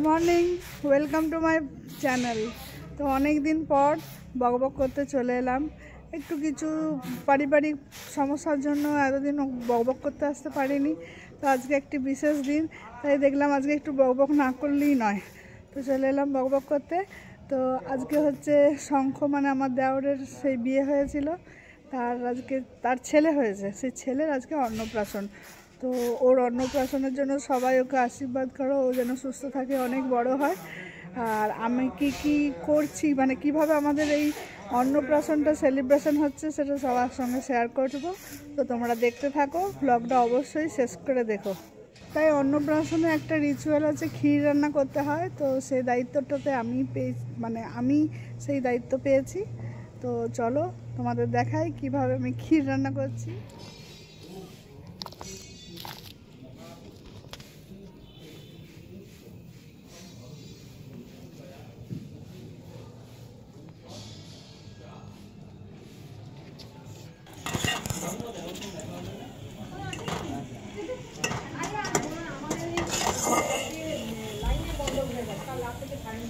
Morning, welcome to my channel. তো অনেক দিন পর বকবক করতে চলে এলাম। একটু কিছু পারিবারিক সমস্যার জন্য এতদিন বকবক করতে আসতে পারিনি। তো আজকে একটি বিশেষ দিন, তাই দেখলাম আজকে একটু বকবক না করলেই নয়। তো চলে এলাম বকবক করতে। তো আজকে হচ্ছে শঙ্খ, মানে আমার দেওরের সেই বিয়ে হয়েছিল, আজকে তার ছেলে হয়েছে, সেই ছেলের আজকে অন্নপ্রাশন। তো ওর অন্নপ্রাশনের জন্য সবাই ওকে আশীর্বাদ করো, ও যেন সুস্থ থাকে, অনেক বড় হয়। আর আমি কি করছি, মানে কিভাবে আমাদের এই অন্নপ্রাশনটা সেলিব্রেশন হচ্ছে, সেটা সবার সঙ্গে শেয়ার করবো। তো তোমরা দেখতে থাকো, ব্লগটা অবশ্যই শেষ করে দেখো। তাই অন্নপ্রাশনে একটা রিচুয়াল আছে, ক্ষীর রান্না করতে হয়। তো সেই দায়িত্বটাতে আমি সেই দায়িত্ব পেয়েছি। তো চলো তোমাদের দেখাই কিভাবে আমি ক্ষীর রান্না করছি।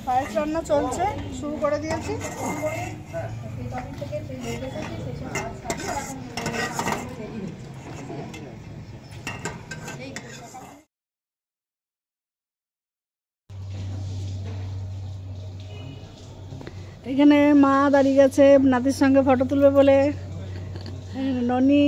পায়েস রান্না চলছে, শুরু করে দিয়েছি। এখানে মা দাঁড়িয়ে গেছে নাতির সঙ্গে ফটো তুলবে বলে। ননি,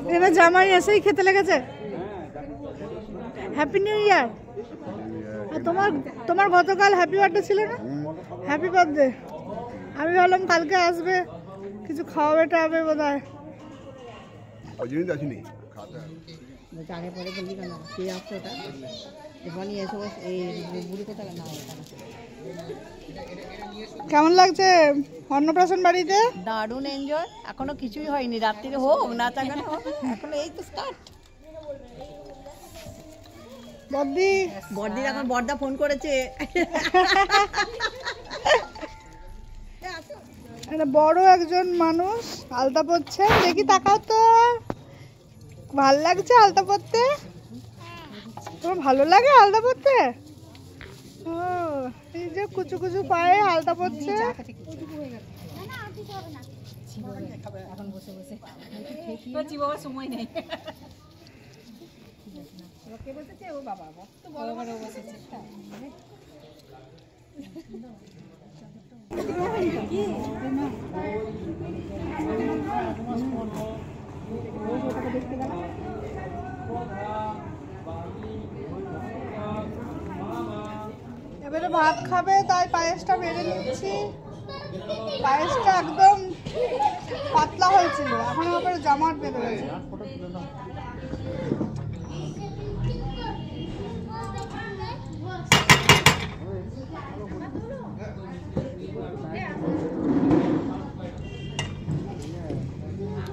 এখানে জামাই এসেই খেতে লেগেছে। Happy new year. আর তোমার গতকাল হ্যাপি বার্থডে ছিল না? Happy birthday. আমি ভাবলাম কালকে আসবে, কিছু খাওয়াবে টাওয়াবে বোধ হয়। কেমন লাগছে অন্নপ্রাশন বাড়িতে? দারুণ এনজয়। এখনো কিছুই হয়নি, রাত্রিরে হোক না থাকানো, এখনো এই তো স্টার্ট। বড়দির এখন বড়দা ফোন করেছে। বড় একজন মানুষ আলতা পরছে, দেখি তাকাও তো। ভাল লাগছে আলতা পরতে? তোমার ভালো লাগে আলতা পরতে? ও, এই যে কুচু কুচু পায়ে আলতা পরছে। সময় নেই। এবারে ভাত খাবে, তাই পায়েসটা বেড়ে নিচ্ছি। পায়েসটা একদম পাতলা হয়েছিল, এখন আবার জামাট বেঁধে গেছে।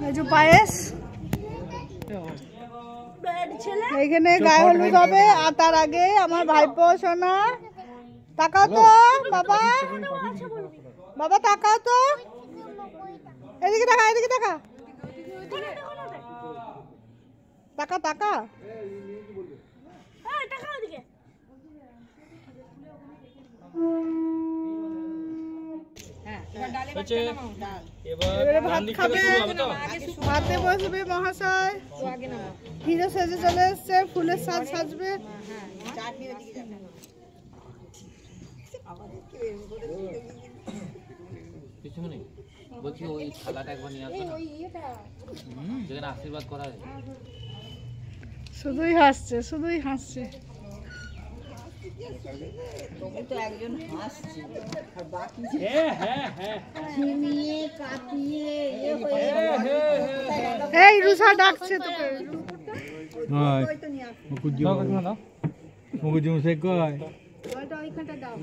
এই যে পায়েস, এইখানে গায়ে হলুদ হবে। আর তার আগে আমার ভাইপো সোনা, তাকাও তো বাবা, বাবা তাকাও তো, এদিকে তাকা, এদিকে তাকা, তাকা তাকা। ভাতে বসবে মহাশয়, হিরো সেজে চলে এসছে, ফুলের সাজ সাজবে। বলছি ওই থালাটা একবার নিয়ে আসবে না, যেখানে আশীর্বাদ করা হয়। শুধুই হাসছে, শুধুই হাসছে। এই রুষা ডাকছে তোকে।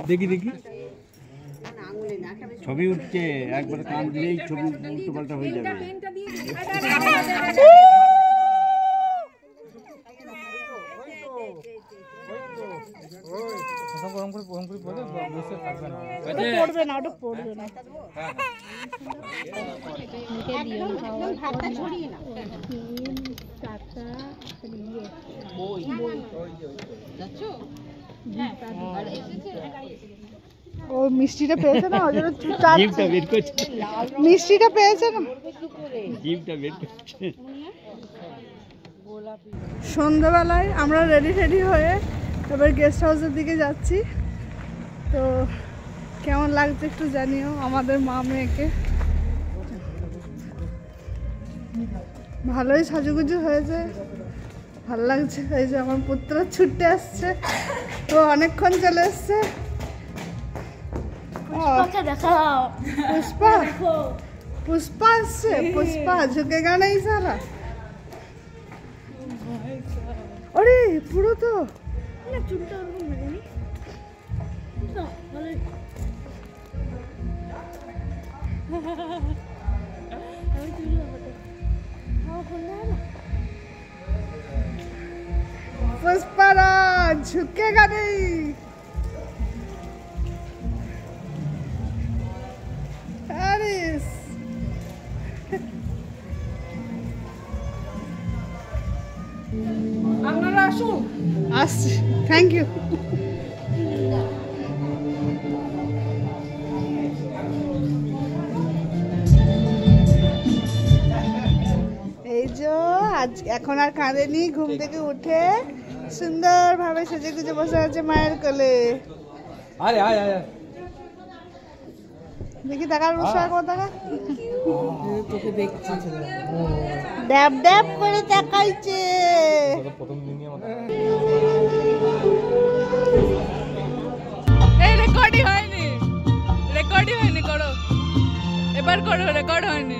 দেখি দেখি ছবি উঠছে, একবার কান দিলেই ছবি উল্টো পাল্টা হয়ে যাবে। পড়বে না, ওটা পড়বে না। ও মিষ্টিটা পেয়েছে না, ওই জন্য জিভটা বের করছে, মিষ্টিটা পেয়েছে না। জিভটা বের করছে। সন্ধ্যাবেলায় আমরা রেডি হয়ে এবার গেস্ট হাউসের দিকে যাচ্ছি। তো কেমন লাগছে একটু জানিও আমাদের মা মেয়েকে। ভালোই সাজুগুজু হয়েছে, ভালো লাগছে। এই যে আমার পুত্র ছুটে আসছে, তো অনেকক্ষণ চলে এসছে। পুষ্পা পুষ্পা আসছে, পুষ্পা ঝুঁকেগা নেই সারা। আরে পুরো তো पुष्पराज झुकेगा नहीं। Paris আপনারা আসুন। আসছি, থ্যাংক ইউ। এই যে আজ এখন আর কাঁদেনি, ঘুম থেকে উঠে সুন্দরভাবে সেজে গুজে বসে আছে মায়ের কোলে। আরে আয় আয় দেখি টাকার বসে টাকা তোকে দেখছি, ড্যাব ড্যাব করে তাকাইছে। এই রেকর্ডই হয়নি, করো এবার, করো, রেকর্ড হয়নি।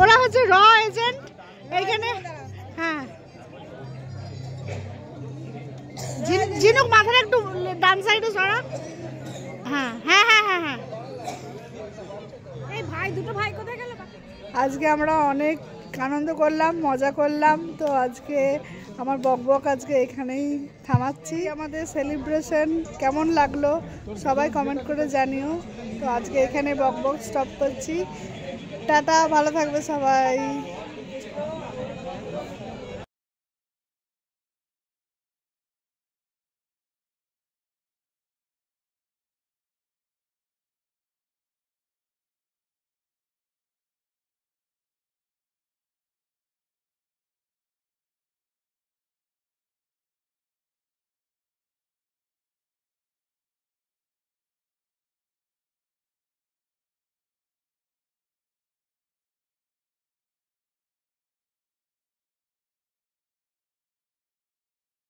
ওরা হচ্ছে র এজেন্ট এইখানে। হ্যাঁ জিনুক মাথাটা একটু ডান সাইডে সরা। হ্যাঁ হ্যাঁ হ্যাঁ হ্যাঁ হ্যাঁ। এই ভাই, দুটো ভাই কোথায় গেল? আজকে আমরা অনেক আনন্দ করলাম, মজা করলাম। তো আজকে আমার বকবক আজকে এখানেই থামাচ্ছি। আমাদের সেলিব্রেশন কেমন লাগলো সবাই কমেন্ট করে জানিও। তো আজকে এখানে বকবক স্টপ করছি। টাটা, ভালো থাকবে সবাই।